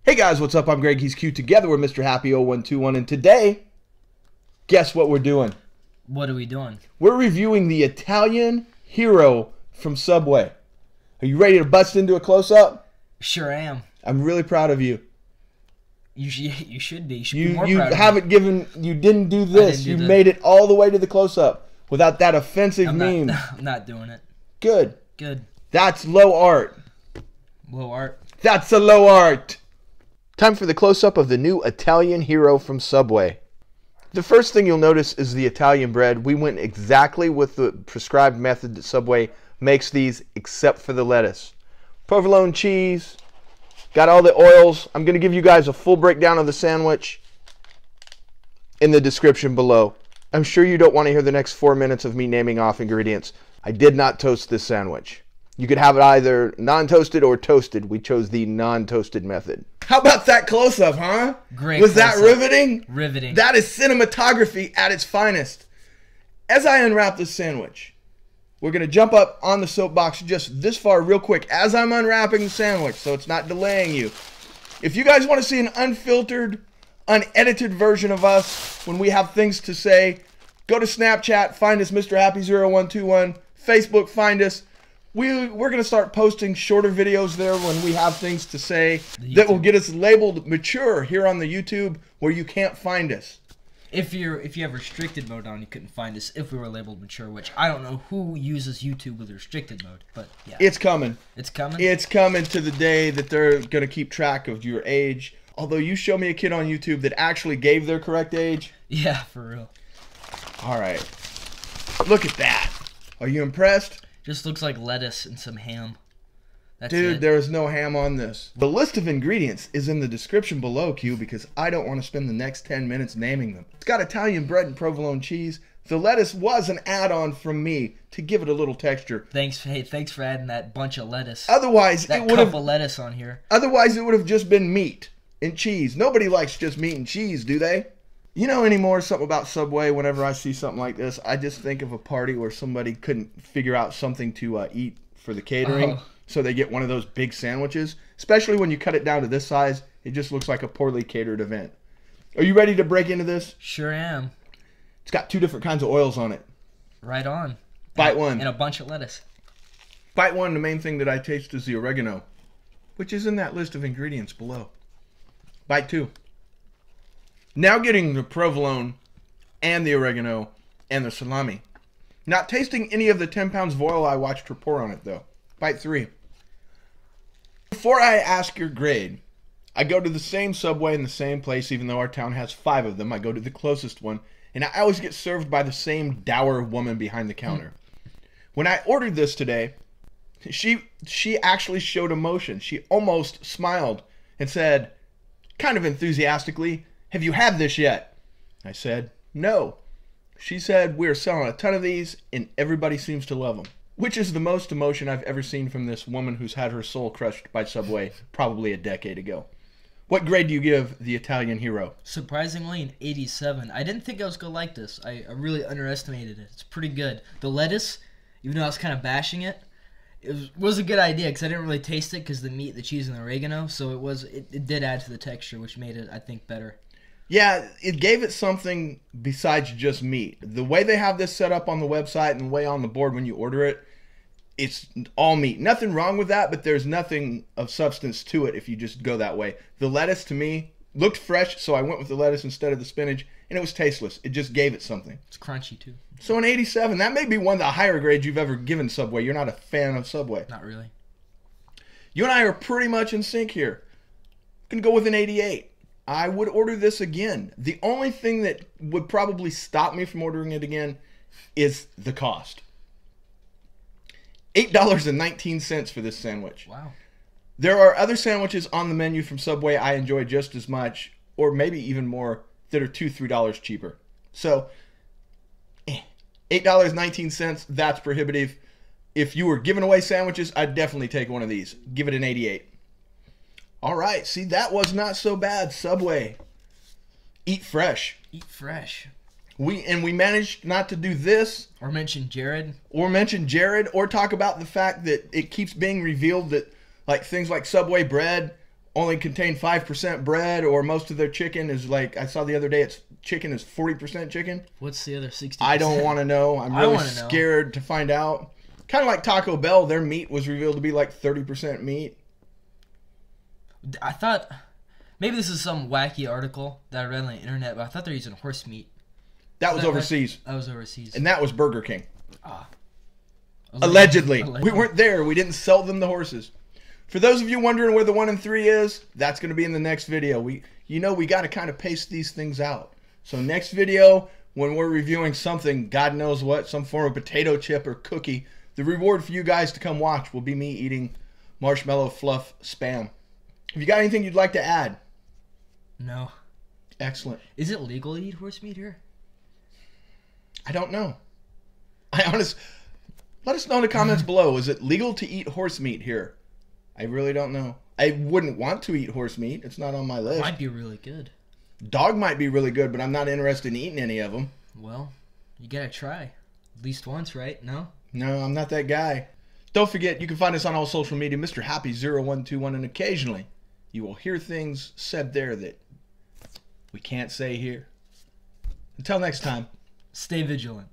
Hey guys, what's up? I'm Greg, he's Q. Together we're Mr. Happy 0121, and today, guess what we're doing? What are we doing? We're reviewing the Italian Hero from Subway. Are you ready to bust into a close-up? Sure am. I'm really proud of you. You should be. You should be more proud of me. You didn't do this. You made it all the way to the close-up without that offensive meme. I'm not doing it. Good. Good. That's low art. Low art. That's a low art. Time for the close-up of the new Italian Hero from Subway. The first thing you'll notice is the Italian bread. We went exactly with the prescribed method that Subway makes these, except for the lettuce. Provolone cheese. Got all the oils. I'm going to give you guys a full breakdown of the sandwich in the description below. I'm sure you don't want to hear the next 4 minutes of me naming off ingredients. I did not toast this sandwich. You could have it either non-toasted or toasted. We chose the non-toasted method. How about that close-up, huh? Great. Was that riveting? Riveting. That is cinematography at its finest. As I unwrap this sandwich, we're going to jump up on the soapbox just this far real quick as I'm unwrapping the sandwich so it's not delaying you. If you guys want to see an unfiltered, unedited version of us when we have things to say, go to Snapchat, find us Mr. Happy 0121, Facebook, find us. We're going to start posting shorter videos there when we have things to say that will get us labeled mature here on the YouTube where you can't find us. If you have restricted mode on, you couldn't find us if we were labeled mature, which I don't know who uses YouTube with restricted mode, but yeah. It's coming. It's coming? It's coming to the day that they're going to keep track of your age. Although you show me a kid on YouTube that actually gave their correct age. Yeah, for real. All right. Look at that. Are you impressed? Just looks like lettuce and some ham. That's Dude, it. there is no ham on this. The list of ingredients is in the description below, Q, because I don't want to spend the next 10 minutes naming them. It's got Italian bread and provolone cheese. The lettuce was an add-on from me to give it a little texture. Thanks for adding that bunch of lettuce. Otherwise, that cup of lettuce on here. Otherwise, it would have just been meat and cheese. Nobody likes just meat and cheese, do they? You know anymore something about Subway, whenever I see something like this, I just think of a party where somebody couldn't figure out something to eat for the catering, so they get one of those big sandwiches. Especially when you cut it down to this size, it just looks like a poorly catered event. Are you ready to break into this? Sure am. It's got 2 different kinds of oils on it. Right on. Bite one. And a bunch of lettuce. Bite one, the main thing that I taste is the oregano, which is in that list of ingredients below. Bite 2. Now getting the provolone and the oregano and the salami. Not tasting any of the 10 pounds of oil I watched her pour on it, though. Bite 3. Before I ask your grade, I go to the same Subway in the same place, even though our town has 5 of them. I go to the closest one, and I always get served by the same dour woman behind the counter. When I ordered this today, she actually showed emotion. She almost smiled and said, kind of enthusiastically, "Have you had this yet?" I said, "No." She said, "We're selling a ton of these, and everybody seems to love them." Which is the most emotion I've ever seen from this woman who's had her soul crushed by Subway probably a decade ago. What grade do you give the Italian Hero? Surprisingly, an 87. I didn't think I was going to like this. I really underestimated it. It's pretty good. The lettuce, even though I was kind of bashing it, it was a good idea because I didn't really taste it because the meat, the cheese, and the oregano. So it did add to the texture, which made it, I think, better. Yeah, it gave it something besides just meat. The way they have this set up on the website and the way on the board when you order it, it's all meat. Nothing wrong with that, but there's nothing of substance to it if you just go that way. The lettuce, to me, looked fresh, so I went with the lettuce instead of the spinach, and it was tasteless. It just gave it something. It's crunchy, too. So an 87, that may be one of the higher grades you've ever given Subway. You're not a fan of Subway. Not really. You and I are pretty much in sync here. I'm going to go with an 88. I would order this again. The only thing that would probably stop me from ordering it again is the cost. $8.19 for this sandwich. Wow. There are other sandwiches on the menu from Subway I enjoy just as much, or maybe even more, that are $2, $3 cheaper. So, $8.19, that's prohibitive. If you were giving away sandwiches, I'd definitely take one of these. Give it an 88. All right, see, that was not so bad. Subway. Eat fresh. Eat fresh. We managed not to do this. Or mention Jared. Or talk about the fact that it keeps being revealed that like things like Subway bread only contain 5% bread, or most of their chicken is like, I saw the other day, it's chicken is 40% chicken. What's the other 60%? I don't want to know. I'm really scared to find out. Kind of like Taco Bell, their meat was revealed to be like 30% meat. I thought, maybe this is some wacky article that I read on the internet, but I thought they're using horse meat. That was overseas. That was overseas. And that was Burger King. Ah. Allegedly. We weren't there. We didn't sell them the horses. For those of you wondering where the 1 and 3 is, that's going to be in the next video. We got to kind of pace these things out. So next video, when we're reviewing something, God knows what, some form of potato chip or cookie, the reward for you guys to come watch will be me eating marshmallow fluff Spam. Have you got anything you'd like to add? No. Excellent. Is it legal to eat horse meat here? I don't know. Let us know in the comments below. Is it legal to eat horse meat here? I really don't know. I wouldn't want to eat horse meat. It's not on my list. It might be really good. Dog might be really good, but I'm not interested in eating any of them. Well, you gotta try. At least once, right? No? No, I'm not that guy. Don't forget, you can find us on all social media, Mr. Happy0121, and occasionally you will hear things said there that we can't say here. Until next time. Stay vigilant.